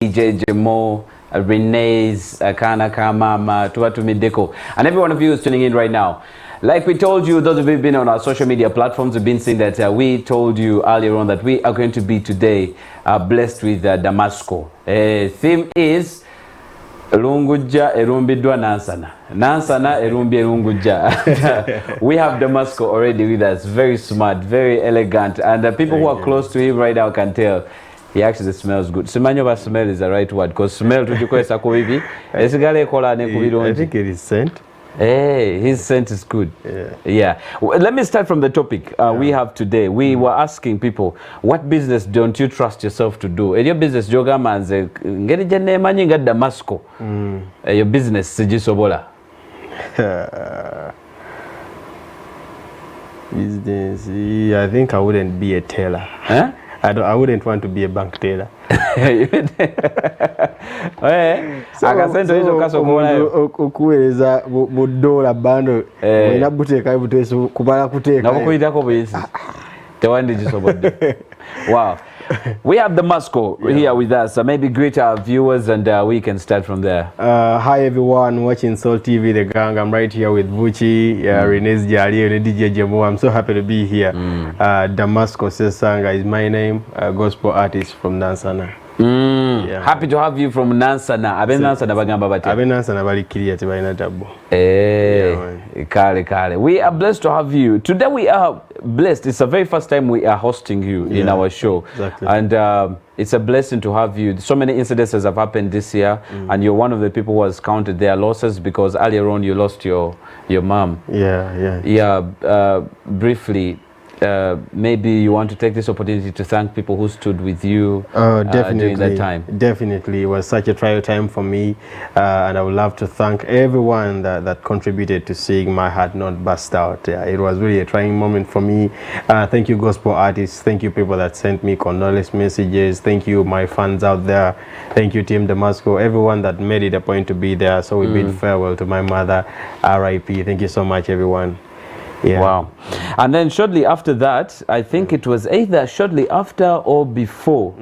DJ Jemo, Renee's, Kana Kamama, Tuatumideko, and every one of you is tuning in right now. Like we told you, those of you who've been on our social media platforms have been seeing that we told you earlier on that we are going to be today blessed with Damasco. Theme is Lunguja Erumbidwa Nansana. Nansana Erumbi Erunguja. We have Damasco already with us. Very smart, very elegant. And people who are close to him right now can tell he actually smells good. Simanyoba smell is the right word because smell to the Koibi. I think it is scent. Hey, his scent is good. Yeah. Well, let me start from the topic we have today. We were asking people, what business don't you trust yourself to do? Your business, Joga Manze, get Damasco. Your business, Sijisobola. Business, I think I wouldn't be a teller. Huh? I wouldn't want to be a bank teller. Okuweereza $1 bando olina buteeka buteeso kubala kuteeka nakukuyitako buyisi tewandigisobodde. Wow. We have Damasco here with us. Maybe greet our viewers and we can start from there. Hi everyone watching Soul TV, the gang. I'm right here with Vuchi, Renee's Jali, and DJ Jemo. I'm so happy to be here. Damasco Sesanga is my name, gospel artist from Nansana. Happy to have you from Nansana. Abe Nansana bagamba bati. Abe Nansana bali kiriya tebalina tabo. Kale. We are blessed to have you. Today we are blessed. It's the very first time we are hosting you in our show. Exactly. And it's a blessing to have you. So many incidences have happened this year, and you're one of the people who has counted their losses because earlier on you lost your mom. Briefly. Maybe you want to take this opportunity to thank people who stood with you during that time. Definitely. It was such a trial time for me, and I would love to thank everyone that contributed to seeing my heart not burst out. It was really a trying moment for me. Thank you, gospel artists. Thank you, people that sent me condolence messages. Thank you, my fans out there. Thank you, Team Damasco. Everyone that made it a point to be there. So we bid farewell to my mother, R.I.P. Thank you so much, everyone. Wow. And then shortly after that, I think it was either shortly after or before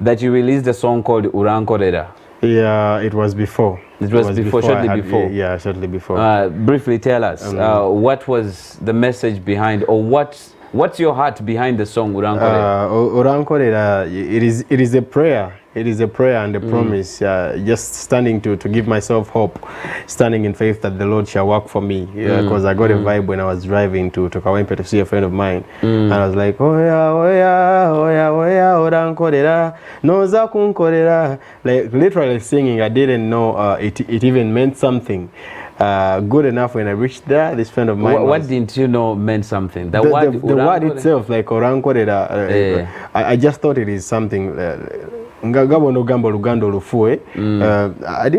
that you released a song called Urankorera. Yeah, it was before. It was before, shortly before. Yeah, shortly before. Briefly tell us, what was the message behind, or what's your heart behind the song Urankorera? Urankorera, it is a prayer. It is a prayer and a promise, just standing to give myself hope, standing in faith that the Lord shall work for me. Because I got a vibe when I was driving to Kawempe to see a friend of mine. And I was like, Urankorera, noza kunkorera. Like literally singing, I didn't know it even meant something. Good enough when I reached there, this friend of mine. What didn't you know meant something? The word itself, like Urankorera, I just thought it is something. I didn't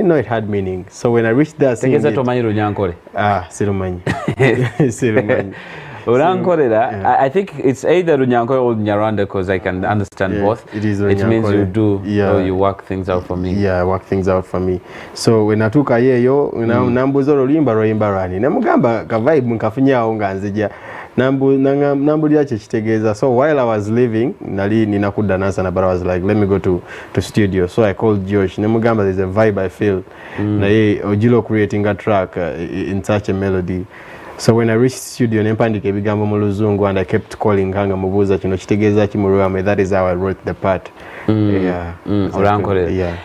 know it had meaning. So when I reached there, I think it's either Runyankore or Nyaranda because I can understand both. It is It means you do, you work things out for me. Yeah, work things out for me. So when I took a year, nambuzo rolimba rani. Namugamba ka vibe nkafunya nga nzija. Nambu lyache kitegeza. So while I was leaving, nali ninakuda Nansana, but I was like, let me go to studio. So I called Josh. Namugamba, there's a vibe I feel. Na ye Ojilo creating a track in such a melody. So when I reached studio, nempandike bigambo mu Luzungu, and I kept calling hanga mubuza kino kitegeeza ki mu Lwame. That is how I wrote the part.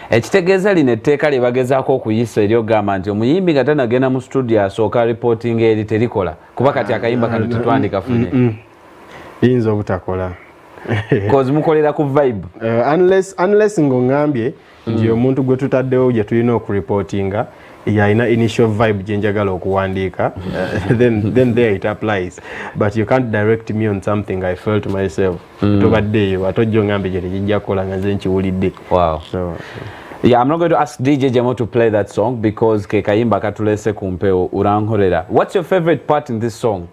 Ekitegeeza lino etteeka lye bagezaako okuyisa eri ogamba nti omuyimbi nga tanagenda mu studio asooka reporting eri terikola kuba kati akayimba kano tetwandikafunye yinza obutakola cause mukolera ku vibe unless ng'ongambye nti omuntu gwe tutaddewo gye tulina okureportinga ina initial vibe jenjagala okuwandiika then there it applies, but you can't direct me on something I felt myself. Tobaddeyo atojjo ngambe gye tekijja kukola nga nze nkiwulidde. Wow. So yeah, I'm not going to ask DJ Jemo to play that song because ke kayimba katulese kumpeo Urankorera. What's your favorite part in this song?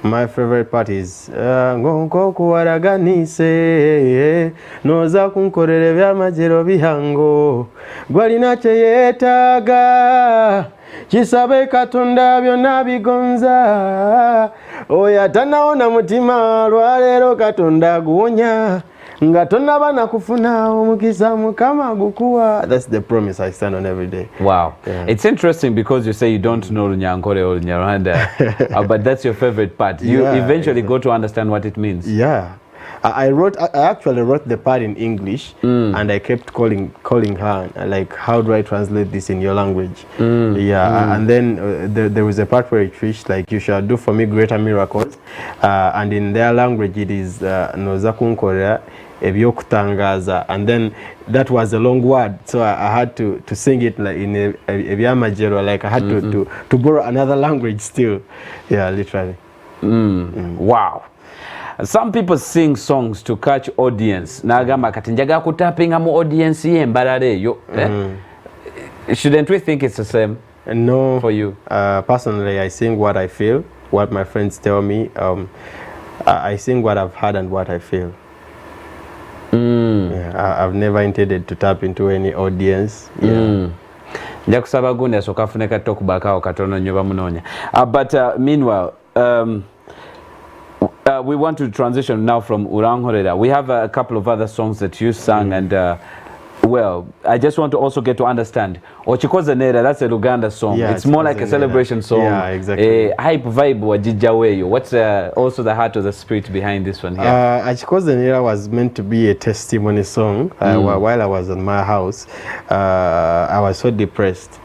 My favorite part is ngonko kuwaraganise noza kunkorera byamajero bihango gwalina kye yeetaaga kisabe Katonda byonna bigonza oyo atanaona mutima lwaleero Katonda guwonya nga tonnaba nakufuna omukisa mukama gukuwa. That's the promise I stand on every day. Wow. Yeah. It's interesting because you say you don't know Runyankore or Nyarwanda, but that's your favorite part. You eventually go to understand what it means. Yeah. I actually wrote the part in English, and I kept calling her, like, how do I translate this in your language? And then there was a part where it reached, like, you shall do for me greater miracles, and in their language it is nozakunkorera ebyokutangaza, and then that was a long word, so I had to sing it like in ebyamajero, like I had to borrow another language still. Yeah, literally. Wow. Some people sing songs to catch audience. Nagamba kati njaga kutapinga mu audience ye mbalale yo. Shouldn't we think it's the same? No. For you? Personally, I sing what I feel, what my friends tell me. I sing what I've heard and what I feel. Yeah, I've never intended to tap into any audience. Yeah. Njakusaba gundi asoka funeka tokubaka katono nyoba munonya. But meanwhile, we want to transition now from Uranghorera. We have a couple of other songs that you sang, and well, I just want to also get to understand. Akikoze Neera, that's a Luganda song. Yeah, it's more like a celebration song. Yeah, exactly. Hype vibe wajijaweyo. What's also the heart of the spirit behind this one here? Akikoze Neera was meant to be a testimony song. While I was in my house, I was so depressed.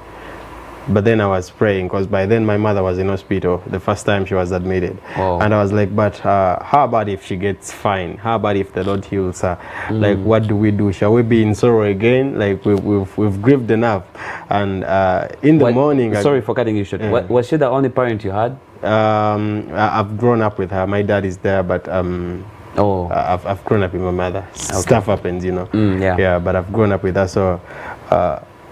But then I was praying, because by then my mother was in hospital the first time she was admitted. And I was like, but how about if she gets fine? How about if the Lord heals her? Like, what do we do? Shall we be in sorrow again? Like, we've grieved enough. And in the morning... Sorry for cutting you short. Was she the only parent you had? I've grown up with her. My dad is there, but... I've grown up with my mother. Okay. Stuff happens, you know. Yeah, but I've grown up with her, so...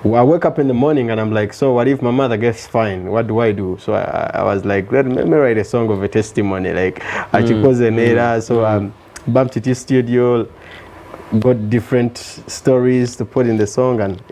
I wake up in the morning and I'm like, so what if my mother gets fine? What do I do? So I was like, let me write a song of a testimony, like Akikoze Neera. So bumped it in studio, got different stories to put in the song, and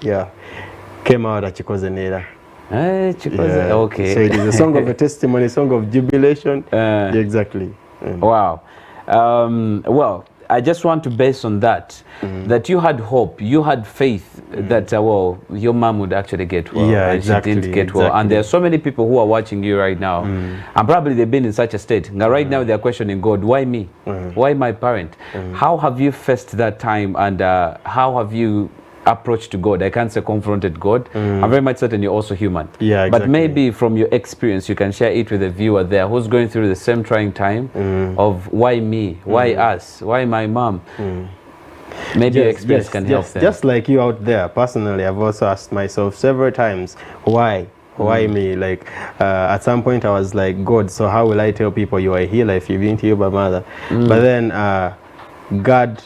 came out Akikoze Neera. Okay. So it is a song of a testimony, song of jubilation. Exactly. Wow. Well, I just want to base on that, that you had hope, you had faith that, well, your mom would actually get well. Yeah, and exactly. She didn't get well. And there are so many people who are watching you right now, and probably they've been in such a state. Now, right now, they're questioning God, why me? Why my parent? How have you faced that time, and how have you approach to God? I can't say confronted God. I'm very much certain you're also human. Yeah, exactly. But maybe from your experience, you can share it with a viewer there who's going through the same trying time of why me, why us, why my mom. Maybe your experience can help them. Just like you out there, personally, I've also asked myself several times, why? Why me? Like, at some point I was like, God, so how will I tell people you are a healer if you didn't heal my mother? But then, God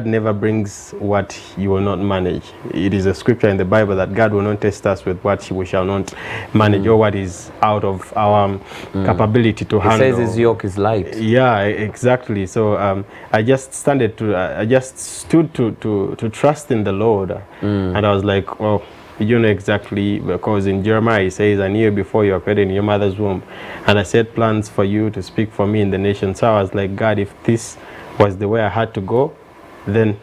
never brings what you will not manage. It is a scripture in the Bible that God will not test us with what we shall not manage, or what is out of our capability to handle. It says his yoke is light. Yeah, exactly. So I just stood to trust in the Lord, and I was like, oh, you know exactly, because in Jeremiah it says, I knew you before you were created in your mother's womb, and I set plans for you to speak for me in the nation. So I was like, God, if this was the way I had to go, then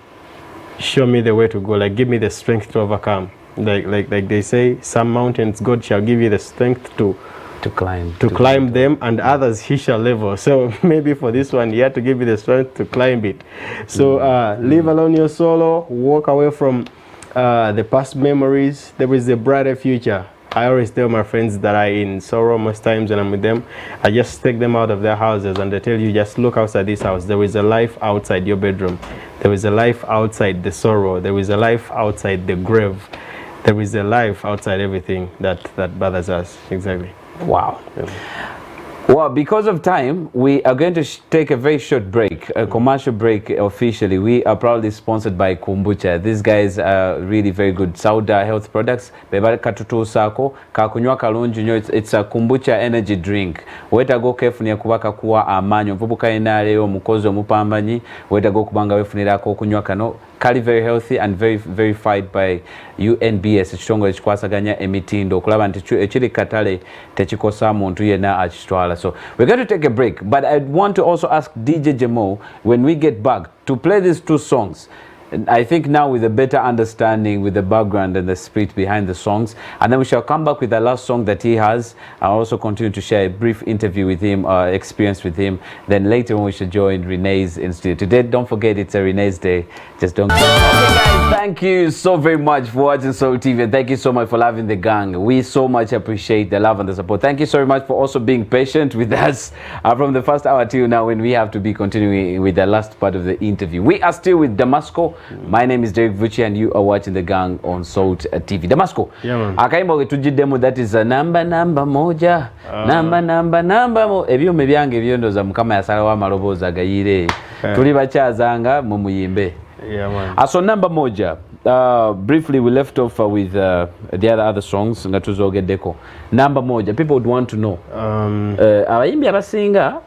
show me the way to go. Like, give me the strength to overcome. Like they say, some mountains God shall give you the strength to climb them, and others he shall level. So maybe for this one, he had to give you the strength to climb it. So leave alone your sorrow, walk away from the past memories. There is a brighter future. I always tell my friends that are in sorrow most times when I'm with them, I just take them out of their houses and they tell you, just look outside this house. There is a life outside your bedroom. There is a life outside the sorrow. There is a life outside the grave. There is a life outside everything that bothers us. Exactly. Wow. Well, because of time, we are going to take a very short break, a commercial break officially. We are proudly sponsored by Kombucha. These guys are really very good. Sauda Health Products. Beba katutu sako, kakunywa kalungi nyo. It's a kombucha energy drink. Weta go kefunia kubaka kuwa amanyo. Mvubuka enaleo mukozo mupambanyi. Weta go kubanga wefunira ko kunywa kano. Kali very healthy and very verified by UNBS. Chitongo echikwasaganya emitindo. Kulaba nti echiri katale techikosa muntu yena achitwala. Kampala. So we're going to take a break, but I want to also ask DJ Jemo when we get back to play these two songs. I think now with a better understanding with the background and the spirit behind the songs, and then we shall come back with the last song that he has. I'll also continue to share a brief interview with him, experience with him. Then later on we should join Renee's in studio. Today, don't forget it's a Renee's day. Just don't. Okay guys, thank you so very much for watching Soul TV, and thank you so much for loving the gang. We so much appreciate the love and the support. Thank you so much for also being patient with us from the first hour till now when we have to be continuing with the last part of the interview. We are still with Damasco. My name is Derek Vucci and you are watching the gang on Salt TV. Damasco. Yeah, man. Akaimba getujidemo that is a number moja. Number mo. Ebyo mebyange byondoza mukama yasala wa maloboza gayire. Tuli bachazanga mu muyimbe. Yeah, man. So number moja. Briefly we left off with the other songs nga tuzogeddeko. Number moja. People would want to know. Abayimbi abasinga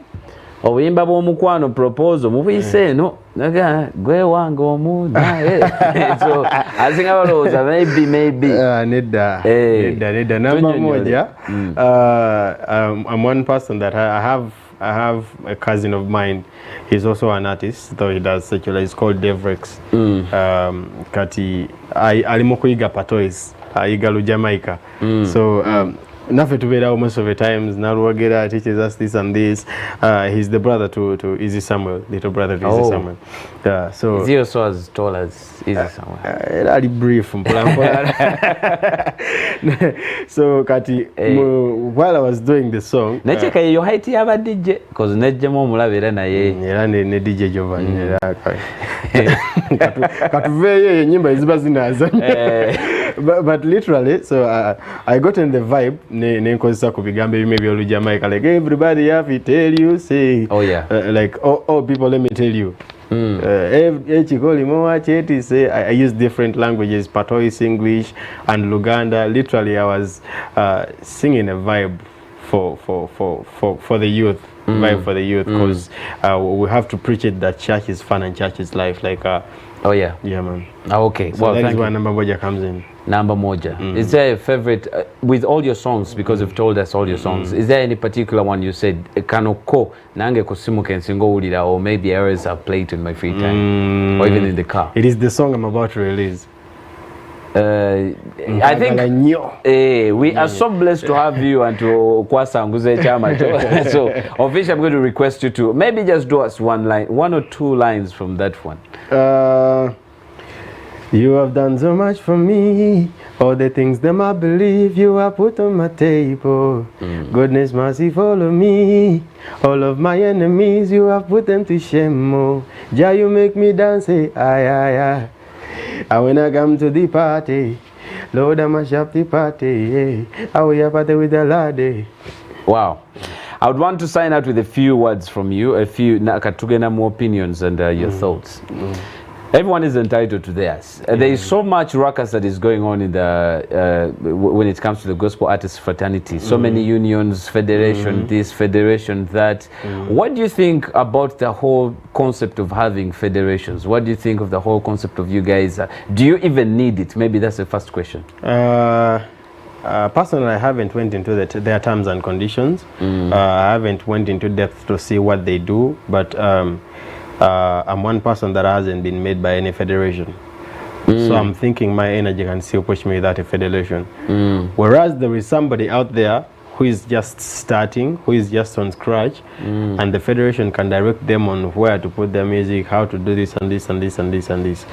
obuyimba bw'omukwano proposal mubuyise eno naga gwe wange omuda so asinga balowooza maybe nedda number moja. I'm one person that I have a cousin of mine. He's also an artist, though he does secular. He's called Devrex. Kati alimo kuyiga patois ayiga lu Jamaica. So Nafe tubera most of the times Naruwagera teaches us this and this. He's the brother to Izzy Samuel, little brother to Izzy Samuel. So is he also as tall as Izzy Samuel? Really brief. So Kati, while I was doing the song, nacheka your height yaba DJ cause nejjemo omulabira naye era ne DJ Giovanni katuveye nyimba eziba zinazanya. But literally, so I got in the vibe. Nenkozesa ku bigambo ebimwe by'olu Jamaica, like everybody have to tell you, say, like oh people, let me tell you. Say I use different languages, Patois, English, and Luganda. Literally, I was singing a vibe for the youth. Vibe for the youth, because we have to preach it that church is fun and church is life. Like yeah, man. Okay, so well, that is where number moja comes in. Number moja. Is there a favorite with all your songs, because you've told us all your songs? Is there any particular one you said kanoko nange kusimuke nsingo ulira, or maybe areas I've played in my free time or even in the car? It is the song I'm about to release. I think we are so blessed to have you and to kwasanguze chama. So officially I'm going to request you to maybe just do us one or two lines from that one. You have done so much for me, all the things them I believe you have put on my table. Goodness, mercy, follow me. All of my enemies, you have put them to shame. Oh, Jah, you make me dance, say, aye. And when I come to the party, Lord, I mash up the party. I will have party with the lady. Wow. I would want to sign out with a few words from you, a few nakatugena more opinions and your thoughts. Everyone is entitled to theirs. There is so much ruckus that is going on in the when it comes to the gospel artists fraternity. So many unions, federation this, federation that. What do you think about the whole concept of having federations? What do you think of the whole concept of you guys? Do you even need it? Maybe that's the first question. Personally, I haven't went into their terms and conditions. I haven't went into depth to see what they do, but I'm one person that hasn't been made by any federation. So I'm thinking my energy can still push me without a federation. Whereas there is somebody out there who is just starting, who is just on scratch, and the federation can direct them on where to put their music, how to do this and this and this and this and this.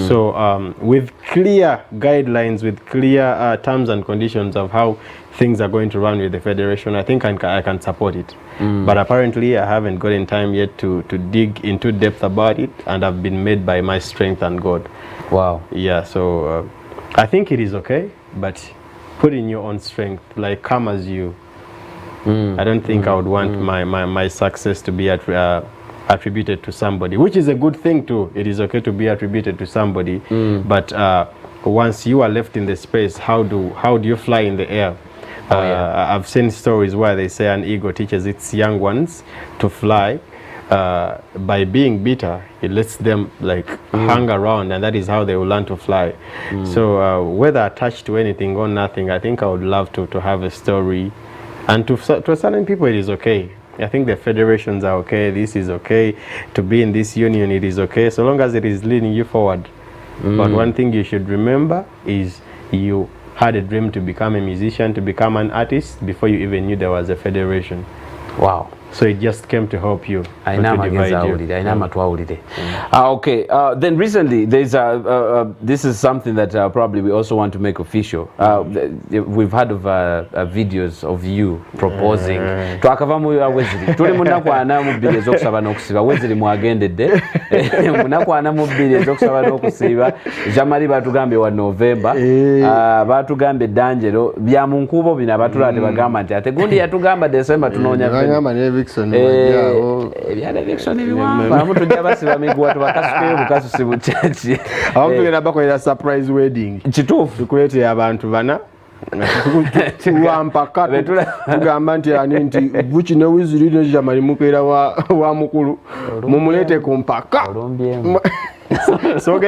So with clear guidelines, with clear terms and conditions of how things are going to run with the federation, I think I can support it. But apparently I haven't gotten time yet to dig into depth about it, and I've been made by my strength and God. Wow. Yeah, so I think it is okay, but put in your own strength, like come as you. I don't think I would want my success to be attributed to somebody, which is a good thing too. It is okay to be attributed to somebody, but once you are left in the space, how do you fly in the air? I've seen stories where they say an eagle teaches its young ones to fly. By being bitter, it lets them like hang around, and that is how they will learn to fly. So whether attached to anything or nothing, I think I would love to have a story And to certain people, it is okay. I think the federations are okay. This is okay. To be in this union, it is okay, so long as it is leading you forward. But one thing you should remember is you had a dream to become a musician, to become an artist, before you even knew there was a federation. Wow. So it just came to help you. Okay. Then recently, there's this is something that probably we also want to make official. We've heard of videos of you proposing. Twakava mu Wesley. Tuli munakwana mu bbiri ezokusaba n'okusiba. Wesley mwagendedde. Munakwana mu bbiri ezokusaba n'okusiba. Jamali batugambye wa November. Batugambye Danjero bya mu nkubo bina batulate bagamba nti ate gundi yatugamba December tunoonya ebyala eviction ebiwamba amu tujja basiba miguwa tubakasukeyo bukasusi bukyaki abamu tugenda bakolera surprise wedding kituufu tukuleetera abantu bana tuwampaka tugamba nti ani nti buki ne Wiziri ne Jamali mukeera wa mukulu mumuleete ku mpaka so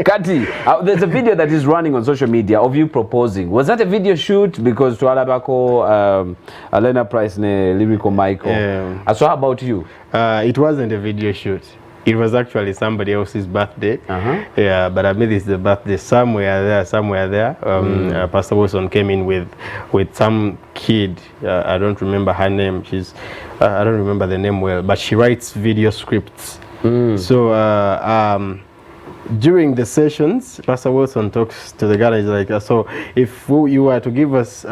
Kati, there's a video that is running on social media of you proposing. Was that a video shoot? Because to Alabako, Elena Price, ne Lyrical Michael. So how about you? It wasn't a video shoot. It was actually somebody else's birthday. Yeah, but I made this the birthday somewhere there. Pastor Wilson came in with some kid. I don't remember her name. I don't remember the name well, but she writes video scripts. So during the sessions, Pastor Wilson talks to the guy. He's like, so if you were to give us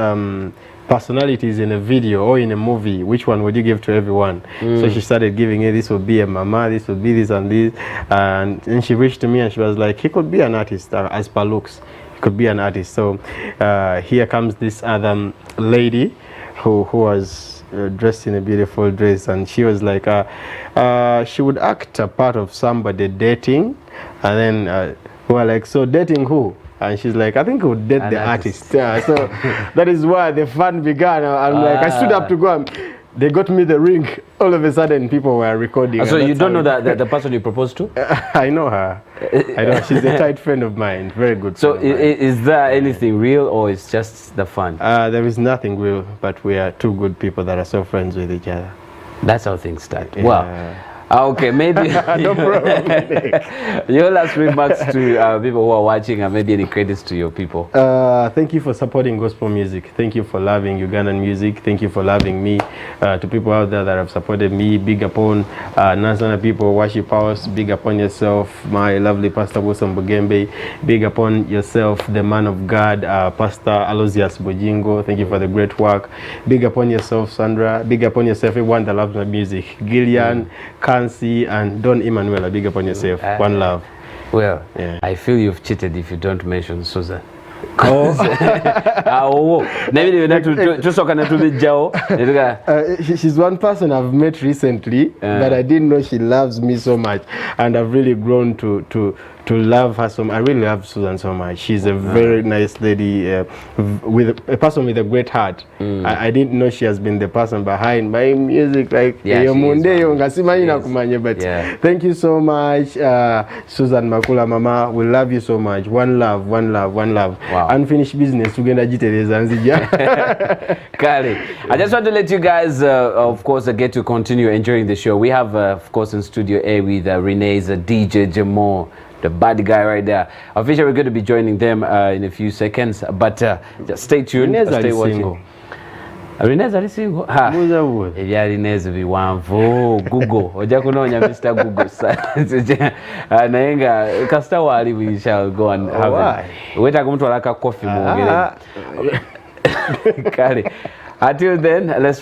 personalities in a video or in a movie, which one would you give to everyone? So she started giving it. This would be a mama, this would be this and this. And then she reached to me and she was like, he could be an artist as per looks. He could be an artist. So here comes this other lady who was dressed in a beautiful dress, and she was like she would act a part of somebody dating, and then we were like, so dating who? And she's like, I think we would date the artist. Yeah, so that is why the fun began. I'm like, I stood up to go, and they got me the ring. All of a sudden, people were recording. So you don't know that the person you proposed to? I know her. I know. She's a tight friend of mine. Very good. So is there anything real, or it's just the fun? There is nothing real, but we are two good people that are so friends with each other. That's how things start. Yeah. Wow. Okay, maybe no problem. Your last remarks to people who are watching, and maybe any credits to your people. Thank you for supporting gospel music. Thank you for loving Ugandan music. Thank you for loving me. To people out there that have supported me, big upon Nazana people, worship house, big upon yourself, my lovely Pastor Wilson Bugembe, big upon yourself, the man of God, Pastor Aloysius Bojingo. Thank you for the great work. Big upon yourself, Sandra. Big upon yourself, everyone that loves my music. Gillian, Kansi, and Don Emmanuel. Big upon yourself. One love. Well, yeah. I feel you've cheated if you don't mention Susan. She's one person I've met recently, but I didn't know she loves me so much, and I've really grown to love her so much. I really love Susan so much. She's a very nice lady, with a person with a great heart. I didn't know she has been the person behind my music, like but thank you so much, Susan Makula Mama. We love you so much. One love, one love, one love. Wow. Unfinished business. Kale, I just want to let you guys, of course, get to continue enjoying the show. We have, of course, in Studio A with Renee's DJ Jamo, the bad guy right there. Officially, we're going to be joining them in a few seconds, but just stay tuned. Stay watching. Renee's are single. Ha. Ebya Renee's biwanvu. Google. Oja kunonya Mr. Google. Nayenga kasta wali we shall go and have it. Weta kumutwala ka coffee muongere. Kale. Until then, let's